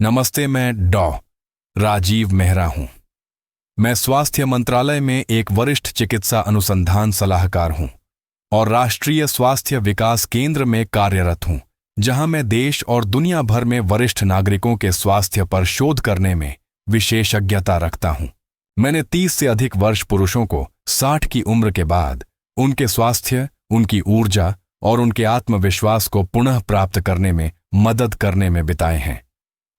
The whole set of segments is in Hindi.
नमस्ते, मैं राजीव मेहरा हूं। मैं स्वास्थ्य मंत्रालय में एक वरिष्ठ चिकित्सा अनुसंधान सलाहकार हूं और राष्ट्रीय स्वास्थ्य विकास केंद्र में कार्यरत हूं, जहां मैं देश और दुनिया भर में वरिष्ठ नागरिकों के स्वास्थ्य पर शोध करने में विशेषज्ञता रखता हूं। मैंने 30 से अधिक वर्ष पुरुषों को 60 की उम्र के बाद उनके स्वास्थ्य, उनकी ऊर्जा और उनके आत्मविश्वास को पुनः प्राप्त करने में मदद करने में बिताए हैं,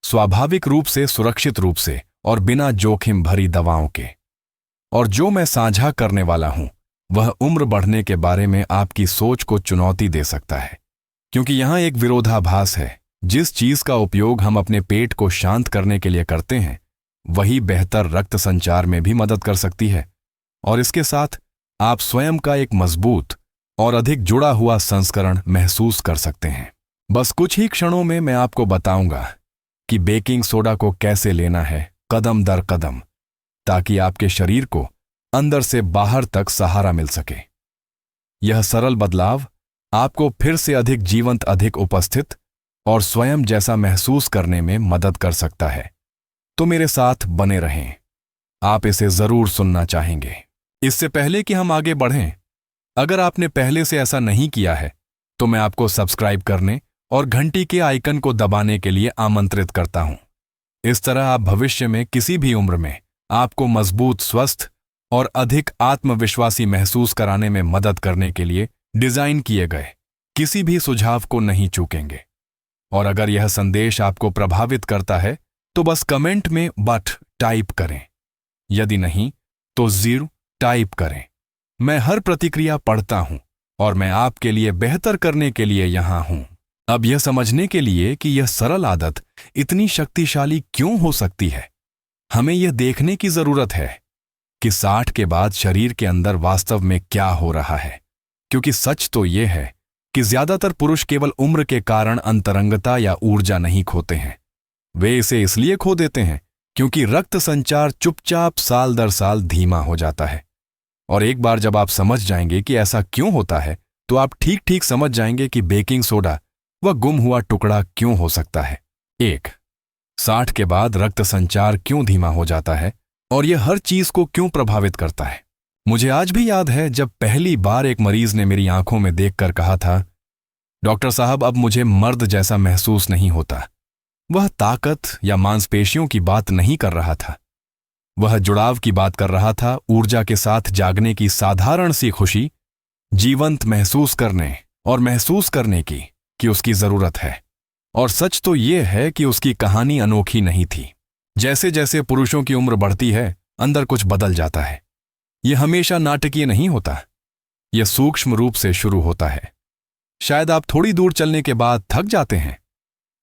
स्वाभाविक रूप से, सुरक्षित रूप से और बिना जोखिम भरी दवाओं के। और जो मैं साझा करने वाला हूं वह उम्र बढ़ने के बारे में आपकी सोच को चुनौती दे सकता है, क्योंकि यहां एक विरोधाभास है। जिस चीज का उपयोग हम अपने पेट को शांत करने के लिए करते हैं वही बेहतर रक्त संचार में भी मदद कर सकती है, और इसके साथ आप स्वयं का एक मजबूत और अधिक जुड़ा हुआ संस्करण महसूस कर सकते हैं। बस कुछ ही क्षणों में मैं आपको बताऊंगा कि बेकिंग सोडा को कैसे लेना है कदम दर कदम, ताकि आपके शरीर को अंदर से बाहर तक सहारा मिल सके। यह सरल बदलाव आपको फिर से अधिक जीवंत, अधिक उपस्थित और स्वयं जैसा महसूस करने में मदद कर सकता है। तो मेरे साथ बने रहें, आप इसे जरूर सुनना चाहेंगे। इससे पहले कि हम आगे बढ़ें, अगर आपने पहले से ऐसा नहीं किया है तो मैं आपको सब्सक्राइब करने और घंटी के आइकन को दबाने के लिए आमंत्रित करता हूं। इस तरह आप भविष्य में किसी भी उम्र में आपको मजबूत, स्वस्थ और अधिक आत्मविश्वासी महसूस कराने में मदद करने के लिए डिजाइन किए गए किसी भी सुझाव को नहीं चूकेंगे। और अगर यह संदेश आपको प्रभावित करता है तो बस कमेंट में बट टाइप करें, यदि नहीं तो 0 टाइप करें। मैं हर प्रतिक्रिया पढ़ता हूं और मैं आपके लिए बेहतर करने के लिए यहां हूं। अब यह समझने के लिए कि यह सरल आदत इतनी शक्तिशाली क्यों हो सकती है, हमें यह देखने की जरूरत है कि 60 के बाद शरीर के अंदर वास्तव में क्या हो रहा है। क्योंकि सच तो यह है कि ज्यादातर पुरुष केवल उम्र के कारण अंतरंगता या ऊर्जा नहीं खोते हैं, वे इसे इसलिए खो देते हैं क्योंकि रक्त संचार चुपचाप साल दर साल धीमा हो जाता है। और एक बार जब आप समझ जाएंगे कि ऐसा क्यों होता है तो आप ठीक ठीक समझ जाएंगे कि बेकिंग सोडा वह गुम हुआ टुकड़ा क्यों हो सकता है। 1. 60 के बाद रक्त संचार क्यों धीमा हो जाता है और यह हर चीज को क्यों प्रभावित करता है। मुझे आज भी याद है जब पहली बार एक मरीज ने मेरी आंखों में देखकर कहा था, डॉक्टर साहब, अब मुझे मर्द जैसा महसूस नहीं होता। वह ताकत या मांसपेशियों की बात नहीं कर रहा था, वह जुड़ाव की बात कर रहा था, ऊर्जा के साथ जागने की साधारण सी खुशी, जीवंत महसूस करने और महसूस करने की कि उसकी जरूरत है। और सच तो यह है कि उसकी कहानी अनोखी नहीं थी। जैसे जैसे पुरुषों की उम्र बढ़ती है अंदर कुछ बदल जाता है। यह हमेशा नाटकीय नहीं होता, यह सूक्ष्म रूप से शुरू होता है। शायद आप थोड़ी दूर चलने के बाद थक जाते हैं,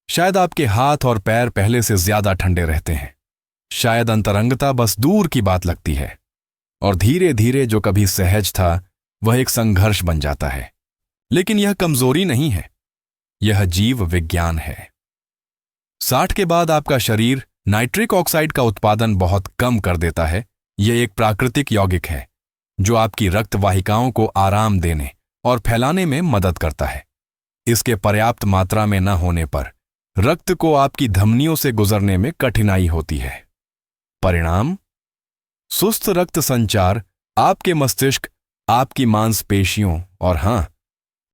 शायद आपके हाथ और पैर पहले से ज्यादा ठंडे रहते हैं, शायद अंतरंगता बस दूर की बात लगती है, और धीरे धीरे जो कभी सहज था वह एक संघर्ष बन जाता है। लेकिन यह कमजोरी नहीं है, यह जीव विज्ञान है। 60 के बाद आपका शरीर नाइट्रिक ऑक्साइड का उत्पादन बहुत कम कर देता है। यह एक प्राकृतिक यौगिक है जो आपकी रक्त वाहिकाओं को आराम देने और फैलाने में मदद करता है। इसके पर्याप्त मात्रा में न होने पर रक्त को आपकी धमनियों से गुजरने में कठिनाई होती है। परिणाम, सुस्त रक्त संचार, आपके मस्तिष्क, आपकी मांसपेशियों और हां,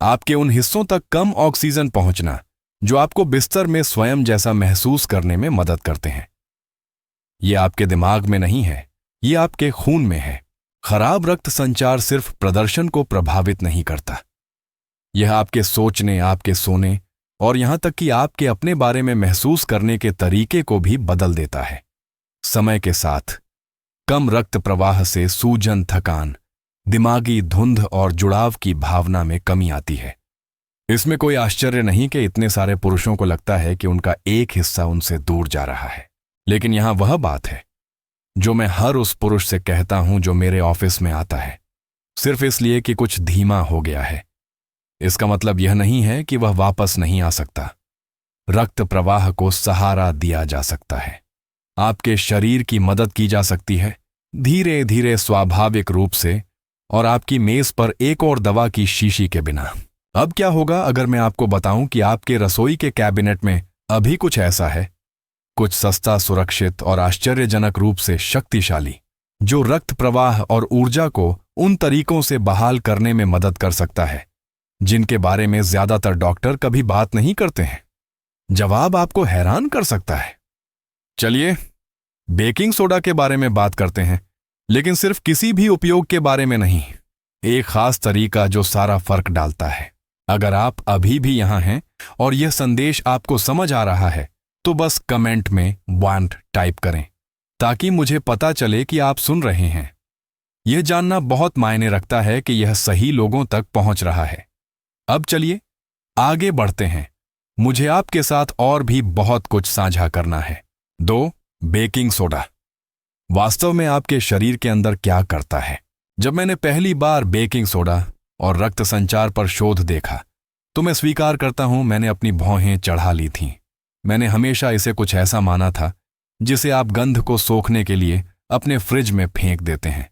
आपके उन हिस्सों तक कम ऑक्सीजन पहुंचना जो आपको बिस्तर में स्वयं जैसा महसूस करने में मदद करते हैं। यह आपके दिमाग में नहीं है, यह आपके खून में है। खराब रक्त संचार सिर्फ प्रदर्शन को प्रभावित नहीं करता, यह आपके सोचने, आपके सोने और यहां तक कि आपके अपने बारे में महसूस करने के तरीके को भी बदल देता है। समय के साथ कम रक्त प्रवाह से सूजन, थकान, दिमागी धुंध और जुड़ाव की भावना में कमी आती है। इसमें कोई आश्चर्य नहीं कि इतने सारे पुरुषों को लगता है कि उनका एक हिस्सा उनसे दूर जा रहा है। लेकिन यहां वह बात है जो मैं हर उस पुरुष से कहता हूं जो मेरे ऑफिस में आता है सिर्फ इसलिए कि कुछ धीमा हो गया है। इसका मतलब यह नहीं है कि वह वापस नहीं आ सकता। रक्त प्रवाह को सहारा दिया जा सकता है, आपके शरीर की मदद की जा सकती है, धीरे धीरे, स्वाभाविक रूप से, और आपकी मेज पर एक और दवा की शीशी के बिना। अब क्या होगा अगर मैं आपको बताऊं कि आपके रसोई के कैबिनेट में अभी कुछ ऐसा है, कुछ सस्ता, सुरक्षित और आश्चर्यजनक रूप से शक्तिशाली, जो रक्त प्रवाह और ऊर्जा को उन तरीकों से बहाल करने में मदद कर सकता है जिनके बारे में ज्यादातर डॉक्टर कभी बात नहीं करते हैं। जवाब आपको हैरान कर सकता है। चलिए बेकिंग सोडा के बारे में बात करते हैं, लेकिन सिर्फ किसी भी उपयोग के बारे में नहीं, एक खास तरीका जो सारा फर्क डालता है। अगर आप अभी भी यहां हैं और यह संदेश आपको समझ आ रहा है तो बस कमेंट में वांट टाइप करें ताकि मुझे पता चले कि आप सुन रहे हैं। यह जानना बहुत मायने रखता है कि यह सही लोगों तक पहुंच रहा है। अब चलिए आगे बढ़ते हैं। मुझे आपके साथ और भी बहुत कुछ साझा करना है। 2. बेकिंग सोडा वास्तव में आपके शरीर के अंदर क्या करता है? जब मैंने पहली बार बेकिंग सोडा और रक्त संचार पर शोध देखा तो मैं स्वीकार करता हूं, मैंने अपनी भौहें चढ़ा ली थीं। मैंने हमेशा इसे कुछ ऐसा माना था जिसे आप गंध को सोखने के लिए अपने फ्रिज में फेंक देते हैं,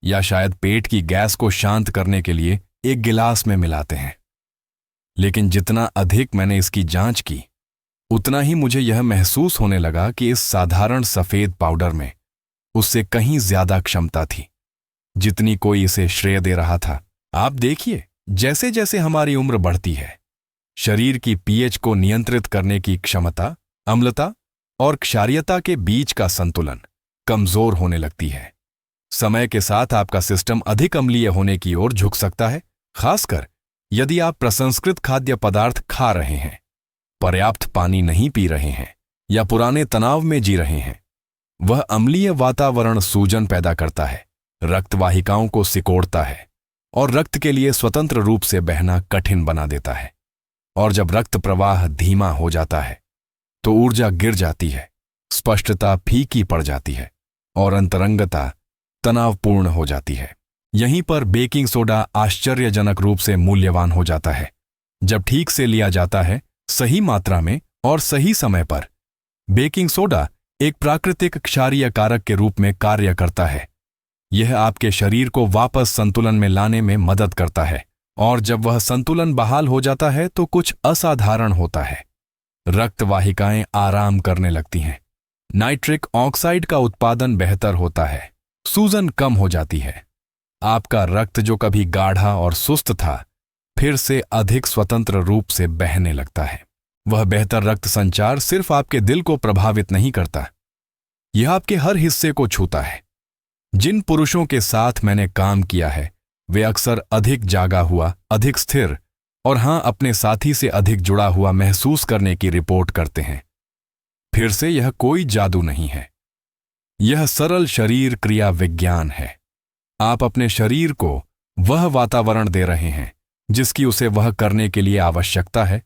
या शायद पेट की गैस को शांत करने के लिए एक गिलास में मिलाते हैं। लेकिन जितना अधिक मैंने इसकी जांच की, उतना ही मुझे यह महसूस होने लगा कि इस साधारण सफेद पाउडर में उससे कहीं ज्यादा क्षमता थी जितनी कोई इसे श्रेय दे रहा था। आप देखिए, जैसे जैसे हमारी उम्र बढ़ती है, शरीर की पीएच को नियंत्रित करने की क्षमता, अम्लता और क्षारीयता के बीच का संतुलन कमजोर होने लगती है। समय के साथ आपका सिस्टम अधिक अम्लीय होने की ओर झुक सकता है, खासकर यदि आप प्रसंस्कृत खाद्य पदार्थ खा रहे हैं, पर्याप्त पानी नहीं पी रहे हैं या पुराने तनाव में जी रहे हैं। वह अम्लीय वातावरण सूजन पैदा करता है, रक्त वाहिकाओं को सिकोड़ता है और रक्त के लिए स्वतंत्र रूप से बहना कठिन बना देता है। और जब रक्त प्रवाह धीमा हो जाता है तो ऊर्जा गिर जाती है, स्पष्टता फीकी पड़ जाती है और अंतरंगता तनावपूर्ण हो जाती है। यहीं पर बेकिंग सोडा आश्चर्यजनक रूप से मूल्यवान हो जाता है। जब ठीक से लिया जाता है, सही मात्रा में और सही समय पर, बेकिंग सोडा एक प्राकृतिक क्षारीय कारक के रूप में कार्य करता है। यह आपके शरीर को वापस संतुलन में लाने में मदद करता है, और जब वह संतुलन बहाल हो जाता है तो कुछ असाधारण होता है। रक्त वाहिकाएं आराम करने लगती हैं, नाइट्रिक ऑक्साइड का उत्पादन बेहतर होता है, सूजन कम हो जाती है। आपका रक्त जो कभी गाढ़ा और सुस्त था, फिर से अधिक स्वतंत्र रूप से बहने लगता है। वह बेहतर रक्त संचार सिर्फ आपके दिल को प्रभावित नहीं करता, यह आपके हर हिस्से को छूता है। जिन पुरुषों के साथ मैंने काम किया है, वे अक्सर अधिक जागा हुआ, अधिक स्थिर और हां, अपने साथी से अधिक जुड़ा हुआ महसूस करने की रिपोर्ट करते हैं। फिर से यह कोई जादू नहीं है, यह सरल शरीर क्रिया विज्ञान है। आप अपने शरीर को वह वातावरण दे रहे हैं जिसकी उसे वह करने के लिए आवश्यकता है,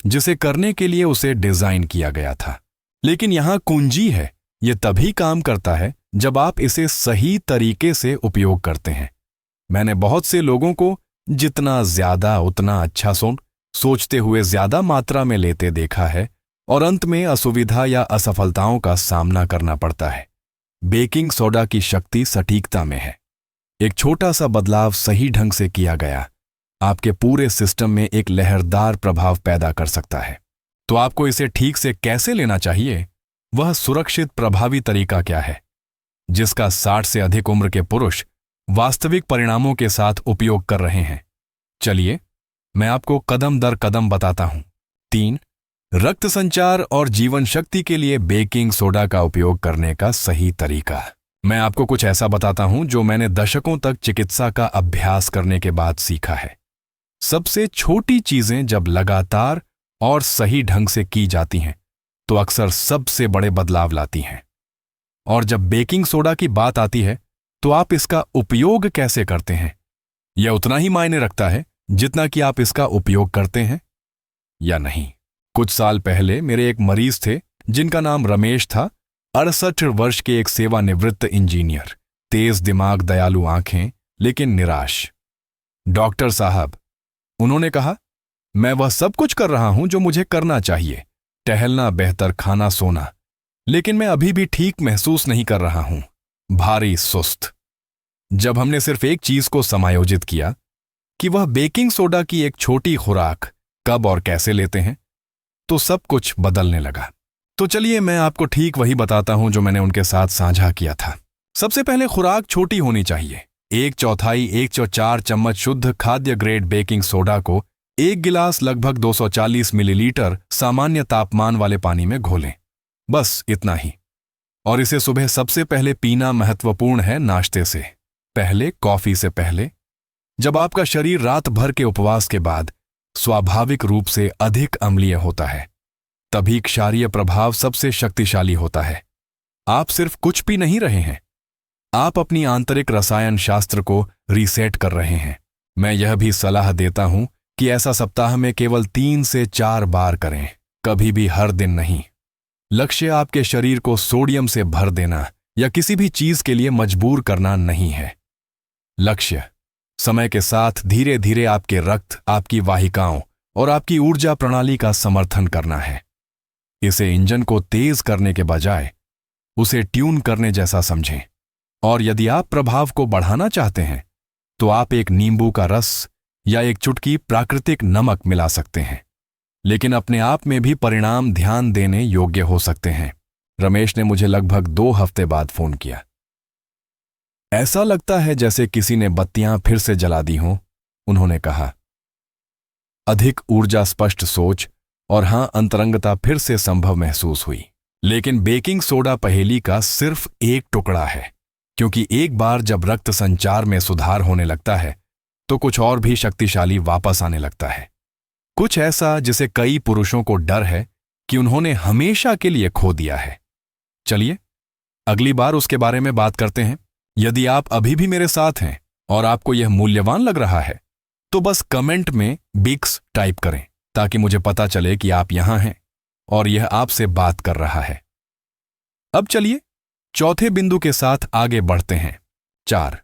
जिसे करने के लिए उसे डिजाइन किया गया था। लेकिन यहां कुंजी है, यह तभी काम करता है जब आप इसे सही तरीके से उपयोग करते हैं। मैंने बहुत से लोगों को जितना ज्यादा उतना अच्छा सोचते हुए ज्यादा मात्रा में लेते देखा है, और अंत में असुविधा या असफलताओं का सामना करना पड़ता है। बेकिंग सोडा की शक्ति सटीकता में है। एक छोटा सा बदलाव सही ढंग से किया गया आपके पूरे सिस्टम में एक लहरदार प्रभाव पैदा कर सकता है। तो आपको इसे ठीक से कैसे लेना चाहिए? वह सुरक्षित प्रभावी तरीका क्या है जिसका 60 से अधिक उम्र के पुरुष वास्तविक परिणामों के साथ उपयोग कर रहे हैं? चलिए मैं आपको कदम दर कदम बताता हूं। 3. रक्त संचार और जीवन शक्ति के लिए बेकिंग सोडा का उपयोग करने का सही तरीका। मैं आपको कुछ ऐसा बताता हूं जो मैंने दशकों तक चिकित्सा का अभ्यास करने के बाद सीखा है। सबसे छोटी चीजें जब लगातार और सही ढंग से की जाती हैं तो अक्सर सबसे बड़े बदलाव लाती हैं। और जब बेकिंग सोडा की बात आती है तो आप इसका उपयोग कैसे करते हैं, यह उतना ही मायने रखता है जितना कि आप इसका उपयोग करते हैं या नहीं। कुछ साल पहले मेरे एक मरीज थे जिनका नाम रमेश था। 68 वर्ष के एक सेवानिवृत्त इंजीनियर, तेज दिमाग, दयालु आंखें, लेकिन निराश। डॉक्टर साहब, उन्होंने कहा, मैं वह सब कुछ कर रहा हूं जो मुझे करना चाहिए, टहलना, बेहतर खाना, सोना, लेकिन मैं अभी भी ठीक महसूस नहीं कर रहा हूं, भारी सुस्त। जब हमने सिर्फ एक चीज को समायोजित किया कि वह बेकिंग सोडा की एक छोटी खुराक कब और कैसे लेते हैं, तो सब कुछ बदलने लगा। तो चलिए मैं आपको ठीक वही बताता हूं जो मैंने उनके साथ साझा किया था। सबसे पहले खुराक छोटी होनी चाहिए। 1/4 चम्मच शुद्ध खाद्य ग्रेड बेकिंग सोडा को 1 गिलास लगभग 240 मिलीलीटर सामान्य तापमान वाले पानी में घोलें। बस इतना ही। और इसे सुबह सबसे पहले पीना महत्वपूर्ण है, नाश्ते से पहले, कॉफी से पहले। जब आपका शरीर रात भर के उपवास के बाद स्वाभाविक रूप से अधिक अम्लीय होता है, तभी क्षारीय प्रभाव सबसे शक्तिशाली होता है। आप सिर्फ कुछ पी नहीं रहे हैं, आप अपनी आंतरिक रसायन शास्त्र को रीसेट कर रहे हैं। मैं यह भी सलाह देता हूं कि ऐसा सप्ताह में केवल 3 से 4 बार करें, कभी भी हर दिन नहीं। लक्ष्य आपके शरीर को सोडियम से भर देना या किसी भी चीज के लिए मजबूर करना नहीं है। लक्ष्य समय के साथ धीरे धीरे आपके रक्त, आपकी वाहिकाओं और आपकी ऊर्जा प्रणाली का समर्थन करना है। इसे इंजन को तेज करने के बजाय उसे ट्यून करने जैसा समझें। और यदि आप प्रभाव को बढ़ाना चाहते हैं तो आप एक नींबू का रस या एक चुटकी प्राकृतिक नमक मिला सकते हैं, लेकिन अपने आप में भी परिणाम ध्यान देने योग्य हो सकते हैं। रमेश ने मुझे लगभग 2 हफ्ते बाद फोन किया। ऐसा लगता है जैसे किसी ने बत्तियां फिर से जला दी हों, उन्होंने कहा। अधिक ऊर्जा, स्पष्ट सोच और हां, अंतरंगता फिर से संभव महसूस हुई। लेकिन बेकिंग सोडा पहेली का सिर्फ एक टुकड़ा है, क्योंकि एक बार जब रक्त संचार में सुधार होने लगता है तो कुछ और भी शक्तिशाली वापस आने लगता है। कुछ ऐसा जिसे कई पुरुषों को डर है कि उन्होंने हमेशा के लिए खो दिया है। चलिए अगली बार उसके बारे में बात करते हैं। यदि आप अभी भी मेरे साथ हैं और आपको यह मूल्यवान लग रहा है तो बस कमेंट में बिक्स टाइप करें ताकि मुझे पता चले कि आप यहां हैं और यह आपसे बात कर रहा है। अब चलिए चौथे बिंदु के साथ आगे बढ़ते हैं। 4.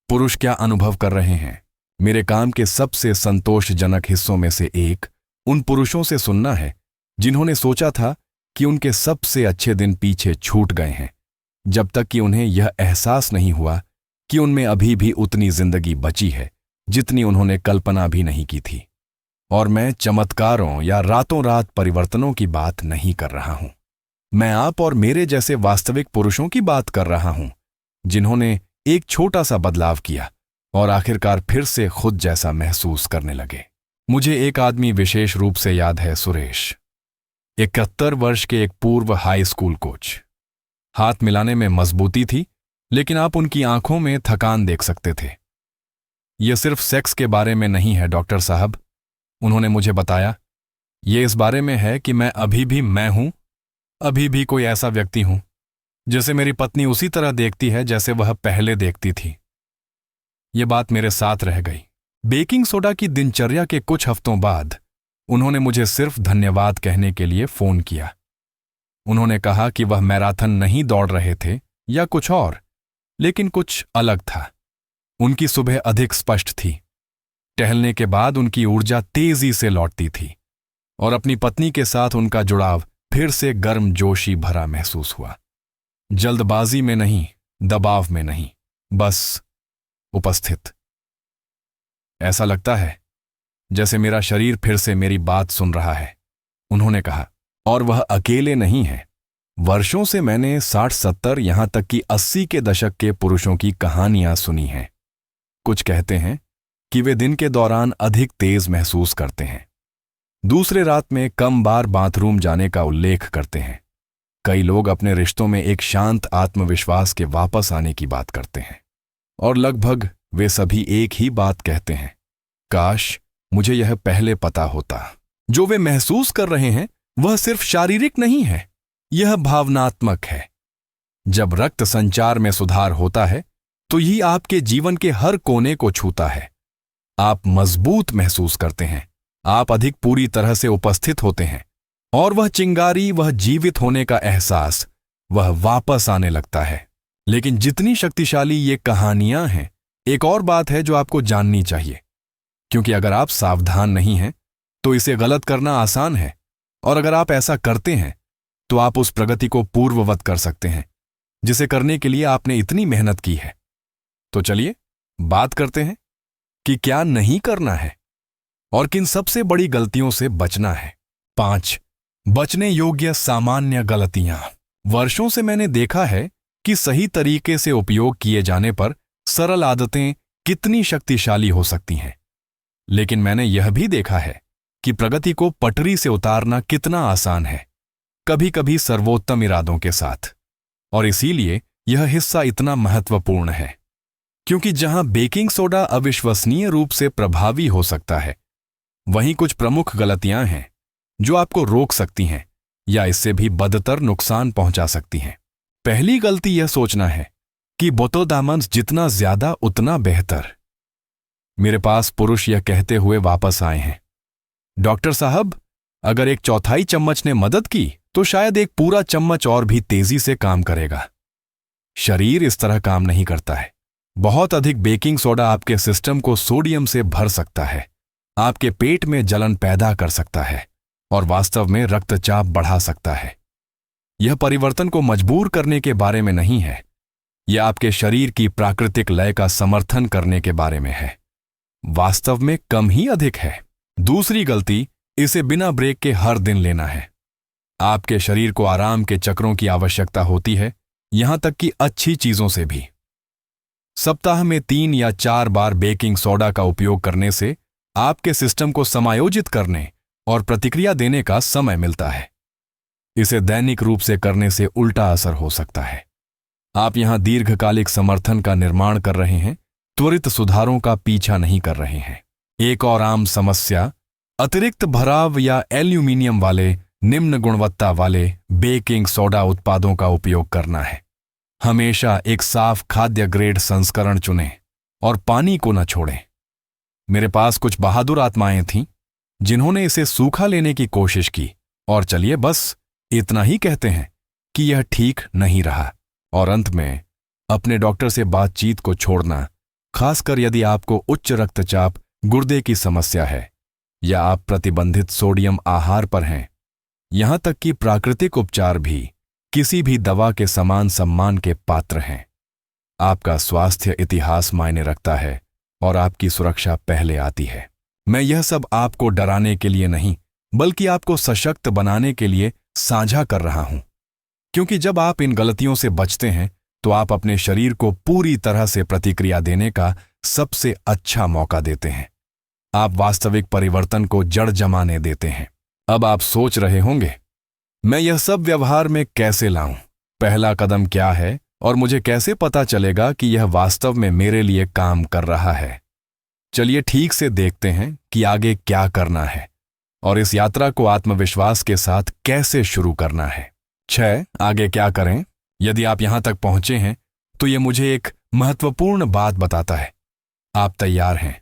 पुरुष क्या अनुभव कर रहे हैं। मेरे काम के सबसे संतोषजनक हिस्सों में से एक उन पुरुषों से सुनना है जिन्होंने सोचा था कि उनके सबसे अच्छे दिन पीछे छूट गए हैं, जब तक कि उन्हें यह एहसास नहीं हुआ कि उनमें अभी भी उतनी जिंदगी बची है जितनी उन्होंने कल्पना भी नहीं की थी। और मैं चमत्कारों या रातों रात परिवर्तनों की बात नहीं कर रहा हूं। मैं आप और मेरे जैसे वास्तविक पुरुषों की बात कर रहा हूं, जिन्होंने एक छोटा सा बदलाव किया और आखिरकार फिर से खुद जैसा महसूस करने लगे। मुझे एक आदमी विशेष रूप से याद है, सुरेश, 71 वर्ष के एक पूर्व हाई स्कूल कोच। हाथ मिलाने में मजबूती थी, लेकिन आप उनकी आंखों में थकान देख सकते थे। यह सिर्फ सेक्स के बारे में नहीं है डॉक्टर साहब, उन्होंने मुझे बताया। यह इस बारे में है कि मैं अभी भी मैं हूं, अभी भी कोई ऐसा व्यक्ति हूं जिसे मेरी पत्नी उसी तरह देखती है जैसे वह पहले देखती थी। यह बात मेरे साथ रह गई। बेकिंग सोडा की दिनचर्या के कुछ हफ्तों बाद उन्होंने मुझे सिर्फ धन्यवाद कहने के लिए फोन किया। उन्होंने कहा कि वह मैराथन नहीं दौड़ रहे थे या कुछ और, लेकिन कुछ अलग था। उनकी सुबह अधिक स्पष्ट थी। टहलने के बाद उनकी ऊर्जा तेजी से लौटती थी और अपनी पत्नी के साथ उनका जुड़ाव फिर से गर्मजोशी भरा महसूस हुआ। जल्दबाजी में नहीं, दबाव में नहीं, बस उपस्थित। ऐसा लगता है जैसे मेरा शरीर फिर से मेरी बात सुन रहा है, उन्होंने कहा। और वह अकेले नहीं है। वर्षों से मैंने 60-70 यहां तक कि 80 के दशक के पुरुषों की कहानियां सुनी हैं। कुछ कहते हैं कि वे दिन के दौरान अधिक तेज महसूस करते हैं, दूसरे रात में कम बार बाथरूम जाने का उल्लेख करते हैं। कई लोग अपने रिश्तों में एक शांत आत्मविश्वास के वापस आने की बात करते हैं, और लगभग वे सभी एक ही बात कहते हैं, काश मुझे यह पहले पता होता। जो वे महसूस कर रहे हैं वह सिर्फ शारीरिक नहीं है, यह भावनात्मक है। जब रक्त संचार में सुधार होता है तो यही आपके जीवन के हर कोने को छूता है। आप मजबूत महसूस करते हैं, आप अधिक पूरी तरह से उपस्थित होते हैं, और वह चिंगारी, वह जीवित होने का एहसास, वह वापस आने लगता है। लेकिन जितनी शक्तिशाली ये कहानियां हैं, एक और बात है जो आपको जाननी चाहिए, क्योंकि अगर आप सावधान नहीं हैं तो इसे गलत करना आसान है, और अगर आप ऐसा करते हैं तो आप उस प्रगति को पूर्ववत कर सकते हैं जिसे करने के लिए आपने इतनी मेहनत की है। तो चलिए बात करते हैं कि क्या नहीं करना है और किन सबसे बड़ी गलतियों से बचना है। 5. बचने योग्य सामान्य गलतियां। वर्षों से मैंने देखा है कि सही तरीके से उपयोग किए जाने पर सरल आदतें कितनी शक्तिशाली हो सकती हैं। लेकिन मैंने यह भी देखा है कि प्रगति को पटरी से उतारना कितना आसान है, कभी कभी सर्वोत्तम इरादों के साथ। और इसीलिए यह हिस्सा इतना महत्वपूर्ण है, क्योंकि जहां बेकिंग सोडा अविश्वसनीय रूप से प्रभावी हो सकता है, वहीं कुछ प्रमुख गलतियां हैं जो आपको रोक सकती हैं या इससे भी बदतर नुकसान पहुंचा सकती हैं। पहली गलती यह सोचना है कि बोतोदामंस जितना ज्यादा उतना बेहतर। मेरे पास पुरुष यह कहते हुए वापस आए हैं, डॉक्टर साहब, अगर 1/4 चम्मच ने मदद की तो शायद एक पूरा चम्मच और भी तेजी से काम करेगा। शरीर इस तरह काम नहीं करता है। बहुत अधिक बेकिंग सोडा आपके सिस्टम को सोडियम से भर सकता है, आपके पेट में जलन पैदा कर सकता है और वास्तव में रक्तचाप बढ़ा सकता है। यह परिवर्तन को मजबूर करने के बारे में नहीं है, यह आपके शरीर की प्राकृतिक लय का समर्थन करने के बारे में है। वास्तव में कम ही अधिक है। दूसरी गलती, इसे बिना ब्रेक के हर दिन लेना है। आपके शरीर को आराम के चक्रों की आवश्यकता होती है, यहां तक कि अच्छी चीजों से भी। सप्ताह में 3 या 4 बार बेकिंग सोडा का उपयोग करने से आपके सिस्टम को समायोजित करने और प्रतिक्रिया देने का समय मिलता है। इसे दैनिक रूप से करने से उल्टा असर हो सकता है। आप यहां दीर्घकालिक समर्थन का निर्माण कर रहे हैं, त्वरित सुधारों का पीछा नहीं कर रहे हैं। एक और आम समस्या अतिरिक्त भराव या एल्यूमीनियम वाले निम्न गुणवत्ता वाले बेकिंग सोडा उत्पादों का उपयोग करना है। हमेशा एक साफ खाद्य ग्रेड संस्करण चुनें और पानी को न छोड़ें। मेरे पास कुछ बहादुर आत्माएं थीं जिन्होंने इसे सूखा लेने की कोशिश की और चलिए बस इतना ही कहते हैं कि यह ठीक नहीं रहा, और अंत में अपने डॉक्टर से बातचीत को छोड़ना, खासकर यदि आपको उच्च रक्तचाप, गुर्दे की समस्या है या आप प्रतिबंधित सोडियम आहार पर हैं। यहां तक कि प्राकृतिक उपचार भी किसी भी दवा के समान सम्मान के पात्र हैं। आपका स्वास्थ्य इतिहास मायने रखता है और आपकी सुरक्षा पहले आती है। मैं यह सब आपको डराने के लिए नहीं, बल्कि आपको सशक्त बनाने के लिए साझा कर रहा हूं, क्योंकि जब आप इन गलतियों से बचते हैं तो आप अपने शरीर को पूरी तरह से प्रतिक्रिया देने का सबसे अच्छा मौका देते हैं। आप वास्तविक परिवर्तन को जड़ जमाने देते हैं। अब आप सोच रहे होंगे, मैं यह सब व्यवहार में कैसे लाऊं? पहला कदम क्या है और मुझे कैसे पता चलेगा कि यह वास्तव में मेरे लिए काम कर रहा है? चलिए ठीक से देखते हैं कि आगे क्या करना है और इस यात्रा को आत्मविश्वास के साथ कैसे शुरू करना है। 6. आगे क्या करें? यदि आप यहां तक पहुंचे हैं तो यह मुझे एक महत्वपूर्ण बात बताता है। आप तैयार हैं।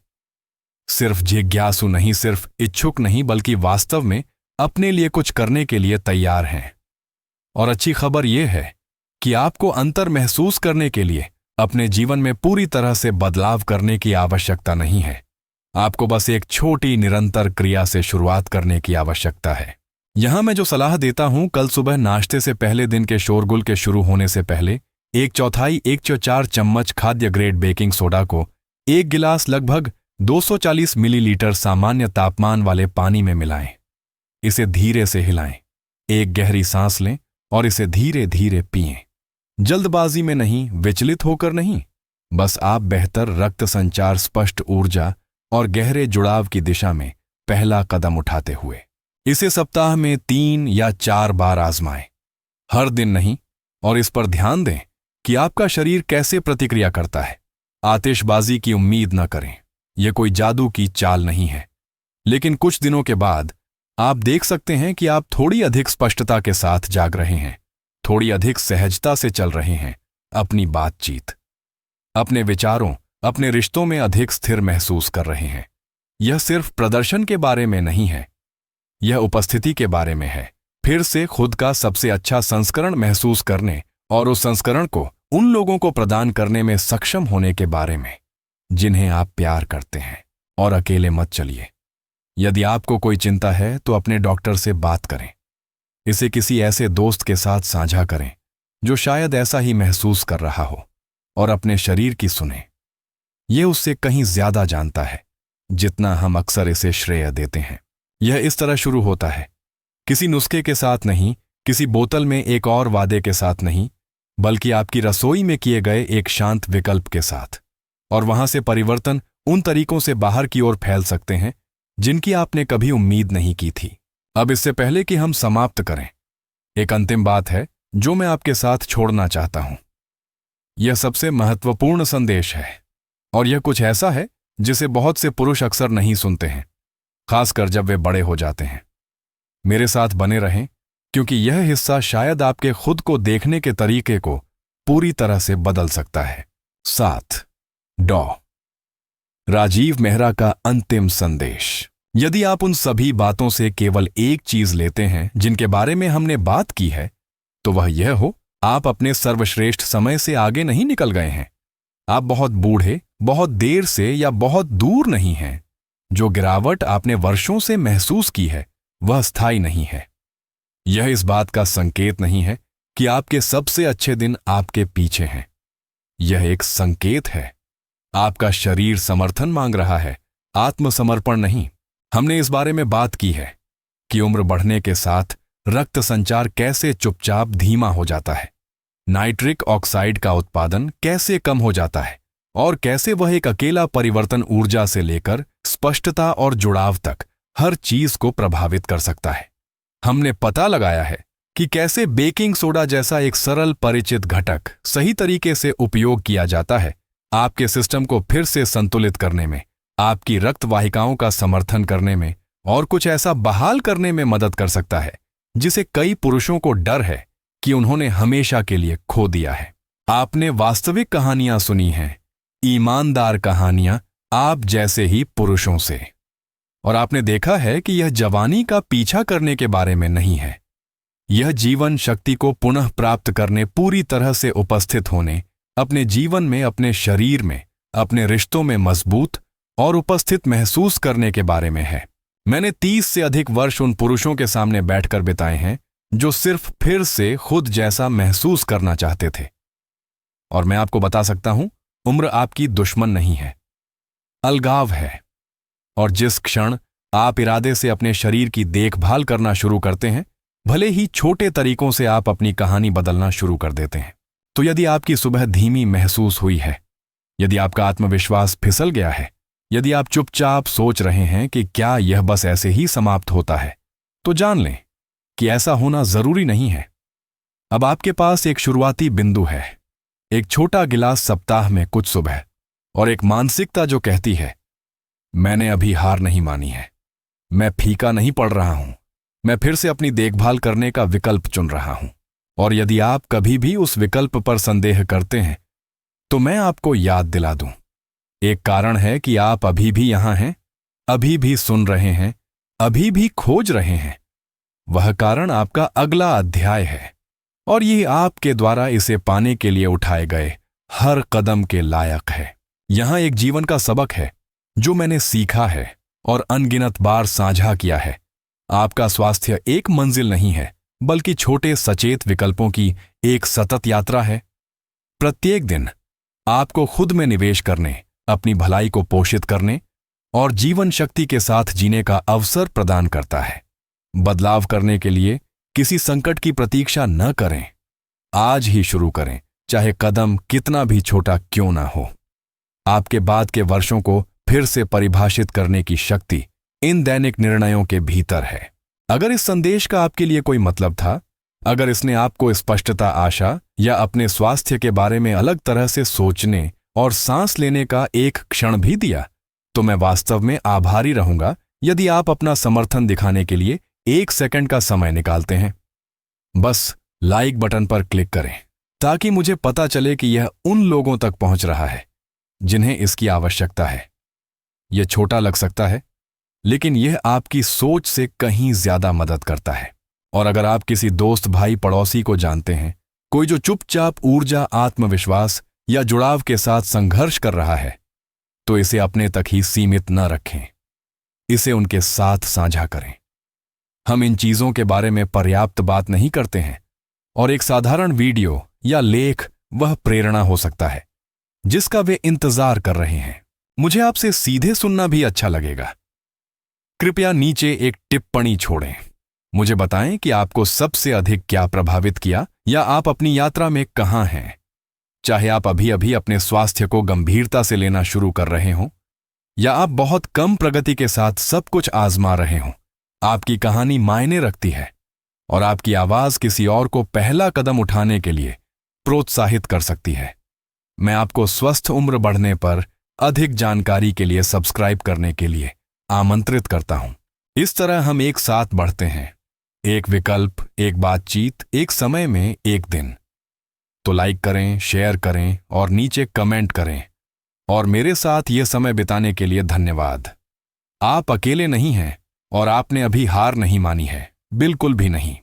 सिर्फ जिज्ञासु नहीं, सिर्फ इच्छुक नहीं, बल्कि वास्तव में अपने लिए कुछ करने के लिए तैयार हैं। और अच्छी खबर यह है कि आपको अंतर महसूस करने के लिए अपने जीवन में पूरी तरह से बदलाव करने की आवश्यकता नहीं है। आपको बस एक छोटी निरंतर क्रिया से शुरुआत करने की आवश्यकता है। यहां मैं जो सलाह देता हूं, कल सुबह नाश्ते से पहले दिन के शोरगुल के शुरू होने से पहले 1/4 चम्मच खाद्य ग्रेड बेकिंग सोडा को 1 गिलास लगभग 240 मिलीलीटर सामान्य तापमान वाले पानी में मिलाएं। इसे धीरे से हिलाएं, एक गहरी सांस लें और इसे धीरे धीरे पिएं। जल्दबाजी में नहीं, विचलित होकर नहीं, बस आप बेहतर रक्त संचार, स्पष्ट ऊर्जा और गहरे जुड़ाव की दिशा में पहला कदम उठाते हुए। इसे सप्ताह में 3 या 4 बार आजमाएं, हर दिन नहीं, और इस पर ध्यान दें कि आपका शरीर कैसे प्रतिक्रिया करता है। आतिशबाजी की उम्मीद न करें, यह कोई जादू की चाल नहीं है, लेकिन कुछ दिनों के बाद आप देख सकते हैं कि आप थोड़ी अधिक स्पष्टता के साथ जाग रहे हैं, थोड़ी अधिक सहजता से चल रहे हैं, अपनी बातचीत, अपने विचारों, अपने रिश्तों में अधिक स्थिर महसूस कर रहे हैं। यह सिर्फ प्रदर्शन के बारे में नहीं है, यह उपस्थिति के बारे में है। फिर से खुद का सबसे अच्छा संस्करण महसूस करने और उस संस्करण को उन लोगों को प्रदान करने में सक्षम होने के बारे में जिन्हें आप प्यार करते हैं। और अकेले मत चलिए। यदि आपको कोई चिंता है तो अपने डॉक्टर से बात करें। इसे किसी ऐसे दोस्त के साथ साझा करें जो शायद ऐसा ही महसूस कर रहा हो, और अपने शरीर की सुने। यह उससे कहीं ज्यादा जानता है जितना हम अक्सर इसे श्रेय देते हैं। यह इस तरह शुरू होता है, किसी नुस्खे के साथ नहीं, किसी बोतल में एक और वादे के साथ नहीं, बल्कि आपकी रसोई में किए गए एक शांत विकल्प के साथ। और वहां से परिवर्तन उन तरीकों से बाहर की ओर फैल सकते हैं जिनकी आपने कभी उम्मीद नहीं की थी। अब इससे पहले कि हम समाप्त करें, एक अंतिम बात है जो मैं आपके साथ छोड़ना चाहता हूं। यह सबसे महत्वपूर्ण संदेश है, और यह कुछ ऐसा है जिसे बहुत से पुरुष अक्सर नहीं सुनते हैं, खासकर जब वे बड़े हो जाते हैं। मेरे साथ बने रहें, क्योंकि यह हिस्सा शायद आपके खुद को देखने के तरीके को पूरी तरह से बदल सकता है। 7. डॉ. राजीव मेहरा का अंतिम संदेश। यदि आप उन सभी बातों से केवल एक चीज लेते हैं जिनके बारे में हमने बात की है, तो वह यह हो, आप अपने सर्वश्रेष्ठ समय से आगे नहीं निकल गए हैं। आप बहुत बूढ़े, बहुत देर से या बहुत दूर नहीं हैं। जो गिरावट आपने वर्षों से महसूस की है वह स्थायी नहीं है। यह इस बात का संकेत नहीं है कि आपके सबसे अच्छे दिन आपके पीछे हैं। यह एक संकेत है। आपका शरीर समर्थन मांग रहा है, आत्मसमर्पण नहीं। हमने इस बारे में बात की है कि उम्र बढ़ने के साथ रक्त संचार कैसे चुपचाप धीमा हो जाता है, नाइट्रिक ऑक्साइड का उत्पादन कैसे कम हो जाता है, और कैसे वह एक अकेला परिवर्तन ऊर्जा से लेकर स्पष्टता और जुड़ाव तक हर चीज को प्रभावित कर सकता है। हमने पता लगाया है कि कैसे बेकिंग सोडा जैसा एक सरल परिचित घटक सही तरीके से उपयोग किया जाता है आपके सिस्टम को फिर से संतुलित करने में, आपकी रक्त वाहिकाओं का समर्थन करने में और कुछ ऐसा बहाल करने में मदद कर सकता है जिसे कई पुरुषों को डर है कि उन्होंने हमेशा के लिए खो दिया है। आपने वास्तविक कहानियां सुनी हैं, ईमानदार कहानियां आप जैसे ही पुरुषों से, और आपने देखा है कि यह जवानी का पीछा करने के बारे में नहीं है। यह जीवन शक्ति को पुनः प्राप्त करने, पूरी तरह से उपस्थित होने, अपने जीवन में, अपने शरीर में, अपने रिश्तों में मजबूत और उपस्थित महसूस करने के बारे में है। मैंने 30 से अधिक वर्ष उन पुरुषों के सामने बैठकर बिताए हैं जो सिर्फ फिर से खुद जैसा महसूस करना चाहते थे। और मैं आपको बता सकता हूं, उम्र आपकी दुश्मन नहीं है, अलगाव है। और जिस क्षण आप इरादे से अपने शरीर की देखभाल करना शुरू करते हैं, भले ही छोटे तरीकों से आप अपनी कहानी बदलना शुरू कर देते हैं। तो यदि आपकी सुबह धीमी महसूस हुई है, यदि आपका आत्मविश्वास फिसल गया है, यदि आप चुपचाप सोच रहे हैं कि क्या यह बस ऐसे ही समाप्त होता है, तो जान लें कि ऐसा होना जरूरी नहीं है। अब आपके पास एक शुरुआती बिंदु है, एक छोटा गिलास सप्ताह में कुछ सुबह, और एक मानसिकता जो कहती है, मैंने अभी हार नहीं मानी है, मैं फीका नहीं पड़ रहा हूं, मैं फिर से अपनी देखभाल करने का विकल्प चुन रहा हूं। और यदि आप कभी भी उस विकल्प पर संदेह करते हैं, तो मैं आपको याद दिला दूं, एक कारण है कि आप अभी भी यहां हैं, अभी भी सुन रहे हैं, अभी भी खोज रहे हैं। वह कारण आपका अगला अध्याय है, और ये आपके द्वारा इसे पाने के लिए उठाए गए हर कदम के लायक है। यहां एक जीवन का सबक है जो मैंने सीखा है और अनगिनत बार साझा किया है। आपका स्वास्थ्य एक मंजिल नहीं है, बल्कि छोटे सचेत विकल्पों की एक सतत यात्रा है। प्रत्येक दिन आपको खुद में निवेश करने, अपनी भलाई को पोषित करने और जीवन शक्ति के साथ जीने का अवसर प्रदान करता है। बदलाव करने के लिए किसी संकट की प्रतीक्षा न करें, आज ही शुरू करें, चाहे कदम कितना भी छोटा क्यों ना हो। आपके बाद के वर्षों को फिर से परिभाषित करने की शक्ति इन दैनिक निर्णयों के भीतर है। अगर इस संदेश का आपके लिए कोई मतलब था, अगर इसने आपको स्पष्टता, आशा या अपने स्वास्थ्य के बारे में अलग तरह से सोचने और सांस लेने का एक क्षण भी दिया, तो मैं वास्तव में आभारी रहूंगा यदि आप अपना समर्थन दिखाने के लिए 1 सेकंड का समय निकालते हैं। बस लाइक बटन पर क्लिक करें ताकि मुझे पता चले कि यह उन लोगों तक पहुंच रहा है जिन्हें इसकी आवश्यकता है। यह छोटा लग सकता है, लेकिन यह आपकी सोच से कहीं ज्यादा मदद करता है। और अगर आप किसी दोस्त, भाई, पड़ोसी को जानते हैं, कोई जो चुपचाप ऊर्जा, आत्मविश्वास या जुड़ाव के साथ संघर्ष कर रहा है, तो इसे अपने तक ही सीमित न रखें, इसे उनके साथ साझा करें। हम इन चीजों के बारे में पर्याप्त बात नहीं करते हैं, और एक साधारण वीडियो या लेख वह प्रेरणा हो सकता है जिसका वे इंतजार कर रहे हैं। मुझे आपसे सीधे सुनना भी अच्छा लगेगा। कृपया नीचे एक टिप्पणी छोड़ें। मुझे बताएं कि आपको सबसे अधिक क्या प्रभावित किया या आप अपनी यात्रा में कहाँ हैं। चाहे आप अभी अभी अपने स्वास्थ्य को गंभीरता से लेना शुरू कर रहे हों या आप बहुत कम प्रगति के साथ सब कुछ आजमा रहे हों, आपकी कहानी मायने रखती है और आपकी आवाज किसी और को पहला कदम उठाने के लिए प्रोत्साहित कर सकती है। मैं आपको स्वस्थ उम्र बढ़ने पर अधिक जानकारी के लिए सब्सक्राइब करने के लिए आमंत्रित करता हूं। इस तरह हम एक साथ बढ़ते हैं, एक विकल्प, एक बातचीत, एक समय में एक दिन। तो लाइक करें, शेयर करें और नीचे कमेंट करें। और मेरे साथ ये समय बिताने के लिए धन्यवाद। आप अकेले नहीं हैं और आपने अभी हार नहीं मानी है, बिल्कुल भी नहीं।